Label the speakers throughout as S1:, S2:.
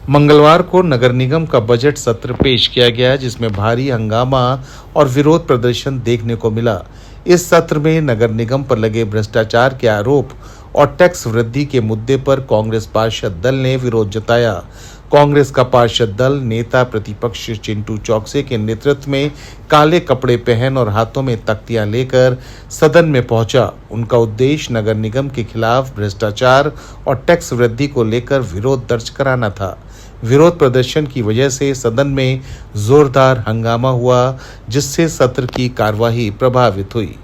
S1: मंगलवार को नगर निगम का बजट सत्र पेश किया गया, जिसमें भारी हंगामा और विरोध प्रदर्शन देखने को मिला। इस सत्र में नगर निगम पर लगे भ्रष्टाचार के आरोप और टैक्स वृद्धि के मुद्दे पर कांग्रेस पार्षद दल ने विरोध जताया। कांग्रेस का पार्षद दल नेता प्रतिपक्ष चिंटू चौकसे के नेतृत्व में काले कपड़े पहन और हाथों में तख्तियां लेकर सदन में पहुंचा। उनका उद्देश्य नगर निगम के खिलाफ भ्रष्टाचार और टैक्स वृद्धि को लेकर विरोध दर्ज कराना था। विरोध प्रदर्शन की वजह से सदन में जोरदार हंगामा हुआ, जिससे सत्र की कार्यवाही प्रभावित हुई।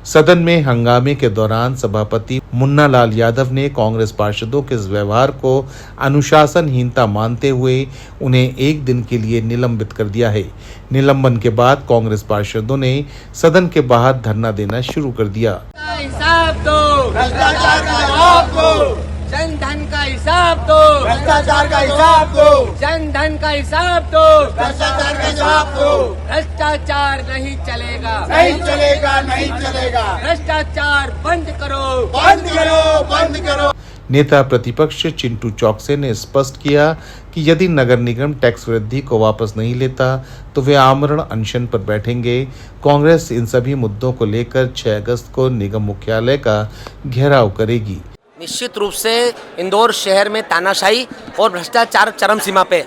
S1: सदन में हंगामे के दौरान सभापति मुन्ना लाल यादव ने कांग्रेस पार्षदों के इस व्यवहार को अनुशासनहीनता मानते हुए उन्हें एक दिन के लिए निलंबित कर दिया है। निलंबन के बाद कांग्रेस पार्षदों ने सदन के बाहर धरना देना शुरू कर दिया।
S2: हिसाब दो, भ्रष्टाचार का जवाब दो, जन धन का हिसाब दो, भ्रष्टाचार का हिसाब दो, जन धन का हिसाब दो, भ्रष्टाचार का जवाब दो। भ्रष्टाचार नहीं चलेगा,
S3: नहीं चलेगा, नहीं चलेगा।
S2: भ्रष्टाचार बंद करो,
S3: बंद करो, बंद करो।
S1: नेता प्रतिपक्ष चिंटू चौकसे ने स्पष्ट किया कि यदि नगर निगम टैक्स वृद्धि को वापस नहीं लेता तो वे आमरण अनशन पर बैठेंगे। कांग्रेस इन सभी मुद्दों को लेकर 6 अगस्त को निगम मुख्यालय का घेराव करेगी।
S4: निश्चित रूप से इंदौर शहर में तानाशाही और भ्रष्टाचार चरम सीमा पे।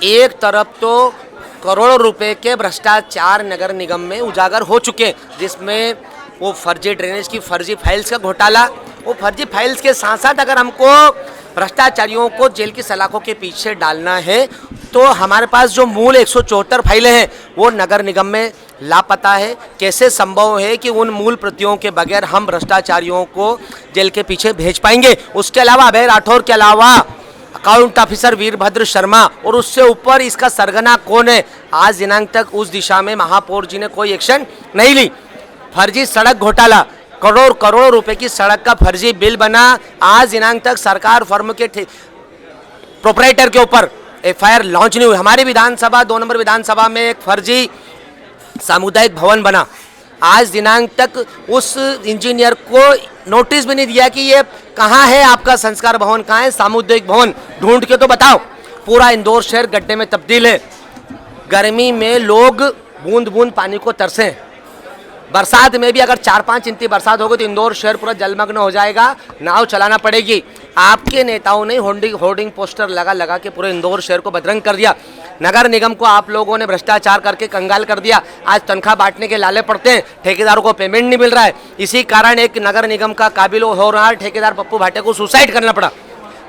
S4: एक तरफ तो करोड़ों रुपए के भ्रष्टाचार नगर निगम में उजागर हो चुके, जिसमें वो फर्जी ड्रेनेज की फर्जी फाइल्स का घोटाला, वो फर्जी फाइल्स के साथ साथ अगर हमको भ्रष्टाचारियों को जेल की सलाखों के पीछे डालना है तो हमारे पास जो मूल 174 फाइलें हैं वो नगर निगम में लापता है। कैसे संभव है कि उन मूल प्रतियों के बगैर हम भ्रष्टाचारियों को जेल के पीछे भेज पाएंगे? उसके अलावा अभय राठौर के अलावा अकाउंट ऑफिसर वीरभद्र शर्मा और उससे ऊपर इसका सरगना कौन है? आज दिनांक तक उस दिशा में महापौर जी ने कोई एक्शन नहीं ली। फर्जी सड़क घोटाला, करोड़ों रुपए की सड़क का फर्जी बिल बना, आज दिनांक तक सरकार फर्म के प्रोपराइटर के ऊपर एफआईआर लॉन्च नहीं हुई। हमारी विधानसभा 2 नंबर विधानसभा में एक फर्जी सामुदायिक भवन बना, आज दिनांक तक उस इंजीनियर को नोटिस भी नहीं दिया कि ये कहाँ है, आपका संस्कार भवन कहाँ है, सामुदायिक भवन ढूंढ के तो बताओ। पूरा इंदौर शहर गड्ढे में तब्दील है। गर्मी में लोग बूंद बूंद पानी को तरसे, बरसात में भी अगर 4-5 इंची बरसात होगी तो इंदौर शहर पूरा जलमग्न हो जाएगा, नाव चलाना पड़ेगी। आपके नेताओं ने होर्डिंग पोस्टर लगा के पूरे इंदौर शहर को बदरंग कर दिया। नगर निगम को आप लोगों ने भ्रष्टाचार करके कंगाल कर दिया। आज तनख्वाह बांटने के लाले पड़ते हैं, ठेकेदारों को पेमेंट नहीं मिल रहा है। इसी कारण एक नगर निगम का काबिल हो रहा है ठेकेदार पप्पू भाटे को सुसाइड करना पड़ा।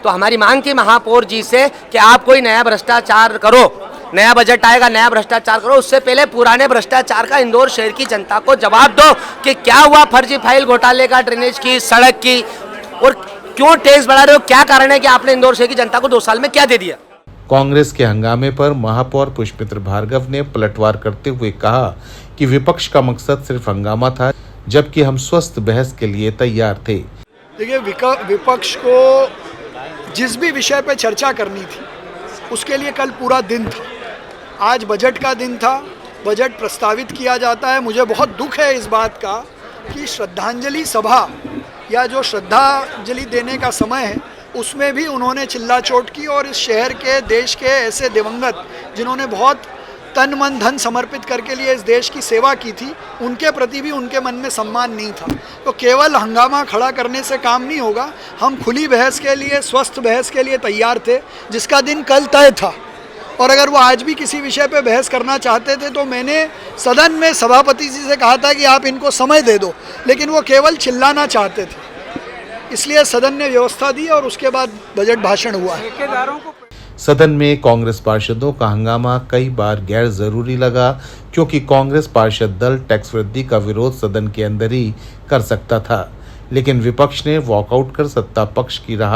S4: तो हमारी मांग थी महापौर जी से कि आप कोई नया भ्रष्टाचार करो, नया बजट आएगा, नया भ्रष्टाचार करो, उससे पहले पुराने भ्रष्टाचार का इंदौर शहर की जनता को जवाब दो कि क्या हुआ फर्जी फाइल घोटाले का, ड्रेनेज की, सड़क की, और क्यों टैक्स बढ़ा रहे हो? क्या कारण है कि आपने इंदौर शहर की जनता को 2 साल में क्या दे दिया?
S1: कांग्रेस के हंगामे पर महापौर पुष्पमित्र भार्गव ने पलटवार करते हुए कहा कि विपक्ष का मकसद सिर्फ हंगामा था, जबकि हम स्वस्थ बहस के लिए तैयार थे।
S3: देखिए, विपक्ष को जिस भी विषय पर चर्चा करनी थी उसके लिए कल पूरा दिन था। आज बजट का दिन था, बजट प्रस्तावित किया जाता है। मुझे बहुत दुख है इस बात का कि श्रद्धांजलि सभा या जो श्रद्धांजलि देने का समय है उसमें भी उन्होंने चिल्ला चोट की और इस शहर के, देश के ऐसे दिवंगत जिन्होंने बहुत तन मन धन समर्पित करके लिए इस देश की सेवा की थी, उनके प्रति भी उनके मन में सम्मान नहीं था। तो केवल हंगामा खड़ा करने से काम नहीं होगा। हम खुली बहस के लिए, स्वस्थ बहस के लिए तैयार थे, जिसका दिन कल तय था। और अगर वो आज भी किसी विषय पे बहस करना चाहते थे तो मैंने सदन में सभापति जी से कहा था कि आप इनको समय दे दो, लेकिन वो केवल चिल्लाना चाहते थे, इसलिए सदन ने व्यवस्था दी और उसके बाद बजट भाषण हुआ है।
S1: सदन में कांग्रेस पार्षदों का हंगामा कई बार गैर जरूरी लगा, क्योंकि कांग्रेस पार्षद दल टैक्स वृद्धि का विरोध सदन के अंदर ही कर सकता था, लेकिन विपक्ष ने वॉकआउट कर सत्ता पक्ष की राह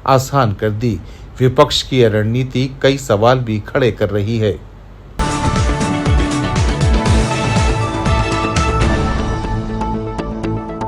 S1: आसान कर दी। विपक्ष की यह रणनीति कई सवाल भी खड़े कर रही है।